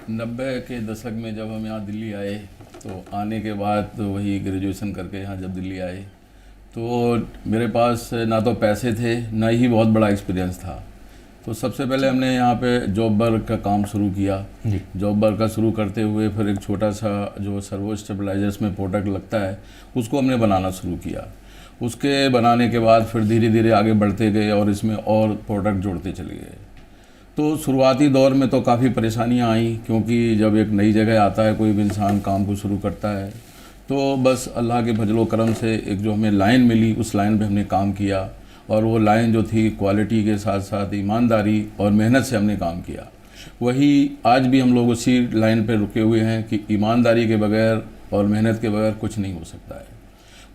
90 के दशक में जब हम यहाँ दिल्ली आए, तो आने के बाद तो वही ग्रेजुएशन करके यहाँ जब दिल्ली आए, तो मेरे पास ना तो पैसे थे ना ही बहुत बड़ा एक्सपीरियंस था। तो सबसे पहले हमने यहाँ पे जॉब वर्क का काम शुरू किया। जॉब वर्क का शुरू करते हुए फिर एक छोटा सा जो सर्वो स्टेबलाइजर्स में प्रोडक्ट लगता है उसको हमने बनाना शुरू किया। उसके बनाने के बाद फिर धीरे धीरे आगे बढ़ते गए और इसमें और प्रोडक्ट जोड़ते चले गए। तो शुरुआती दौर में तो काफ़ी परेशानियां आई, क्योंकि जब एक नई जगह आता है कोई भी इंसान काम को शुरू करता है, तो बस अल्लाह के फजलो करम से एक जो हमें लाइन मिली उस लाइन पे हमने काम किया। और वो लाइन जो थी क्वालिटी के साथ साथ ईमानदारी और मेहनत से हमने काम किया। वही आज भी हम लोग उसी लाइन पे रुके हुए हैं कि ईमानदारी के बगैर और मेहनत के बगैर कुछ नहीं हो सकता है।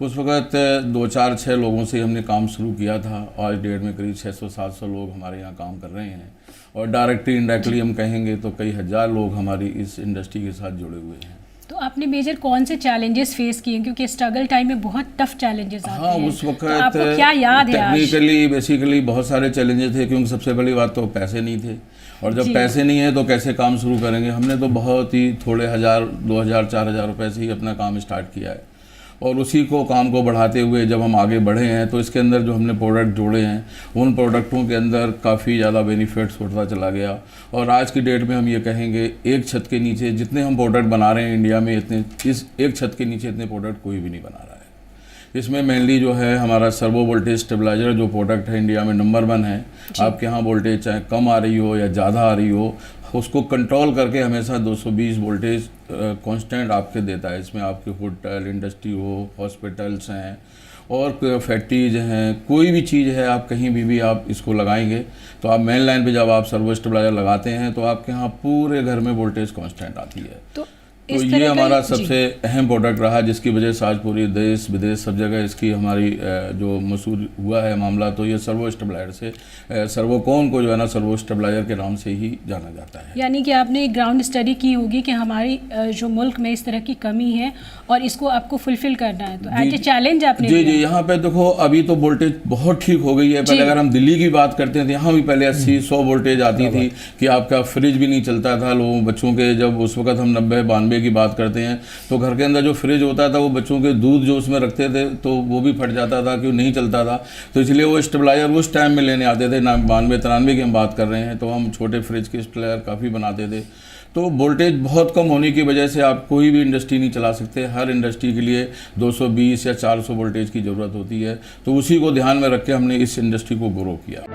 उस वक़्त 2-4-6 लोगों से हमने काम शुरू किया था। आज डेट में करीब 600-700 लोग हमारे यहाँ काम कर रहे हैं, और डायरेक्टली इनडायरेक्टली हम कहेंगे तो कई हज़ार लोग हमारी इस इंडस्ट्री के साथ जुड़े हुए हैं। तो आपने मेजर कौन से चैलेंजेस फेस किए, क्योंकि स्ट्रगल टाइम में बहुत टफ चैलेंजेस आते हैं? उस वक्त तो आपको क्या याद है? टेक्निकली बेसिकली बहुत सारे चैलेंजेस थे, क्योंकि सबसे बड़ी बात तो पैसे नहीं थे, और जब पैसे नहीं है तो कैसे काम शुरू करेंगे। हमने तो बहुत ही थोड़े 1000, 2000, 4000 रुपये से ही अपना काम स्टार्ट किया है, और उसी को काम को बढ़ाते हुए जब हम आगे बढ़े हैं तो इसके अंदर जो हमने प्रोडक्ट जोड़े हैं उन प्रोडक्टों के अंदर काफ़ी ज़्यादा बेनिफिट्स होता चला गया। और आज की डेट में हम ये कहेंगे एक छत के नीचे जितने हम प्रोडक्ट बना रहे हैं इंडिया में, इतने इस एक छत के नीचे इतने प्रोडक्ट कोई भी नहीं बना रहा है। इसमें मेनली जो है हमारा सर्वो वोल्टेज स्टेबलाइजर जो प्रोडक्ट है इंडिया में नंबर 1 है। आपके यहाँ वोल्टेज चाहे कम आ रही हो या ज़्यादा आ रही हो, उसको कंट्रोल करके हमेशा 220 वोल्टेज कांस्टेंट आपके देता है। इसमें आपके होटल, इंडस्ट्री हो, हॉस्पिटल्स हैं और फैक्ट्रीज हैं, कोई भी चीज़ है, आप कहीं भी आप इसको लगाएंगे तो आप मेन लाइन पे जब आप सर्वो स्टेबलाइजर लगाते हैं तो आपके यहाँ पूरे घर में वोल्टेज कांस्टेंट आती है। तो ये हमारा सबसे अहम प्रोडक्ट रहा, जिसकी वजह से आज पूरी देश विदेश सब जगह इसकी हमारी जो मशहूर हुआ है मामला। तो ये सर्वो स्टेबलाइजर से सर्वोकोन को जो है ना सर्वो स्टेबलाइजर के नाम से ही जाना जाता है। यानी कि आपने एक ग्राउंड स्टडी की होगी कि हमारी जो मुल्क में इस तरह की कमी है और इसको आपको फुलफिल करना है, तो एज ए चैलेंज आपने जी यहाँ पे देखो अभी तो वोल्टेज बहुत ठीक हो गई है। पहले अगर हम दिल्ली की बात करते हैं तो यहाँ भी पहले 80-100 वोल्टेज आती थी कि आपका फ्रिज भी नहीं चलता था। लोगों बच्चों के जब उस वक्त हम 90-92 की बात करते हैं तो घर के अंदर जो फ्रिज होता था वो बच्चों के दूध जो उसमें रखते थे तो वो भी फट जाता था, क्यों नहीं चलता था। तो इसलिए वो स्टेबलाइजर उस टाइम में लेने आते थे, 92-93 की हम बात कर रहे हैं, तो हम छोटे फ्रिज के स्टेबलाइजर काफ़ी बनाते थे। तो वोल्टेज बहुत कम होने की वजह से आप कोई भी इंडस्ट्री नहीं चला सकते। हर इंडस्ट्री के लिए 220 या 400 वोल्टेज की ज़रूरत होती है। तो उसी को ध्यान में रख के हमने इस इंडस्ट्री को ग्रो किया।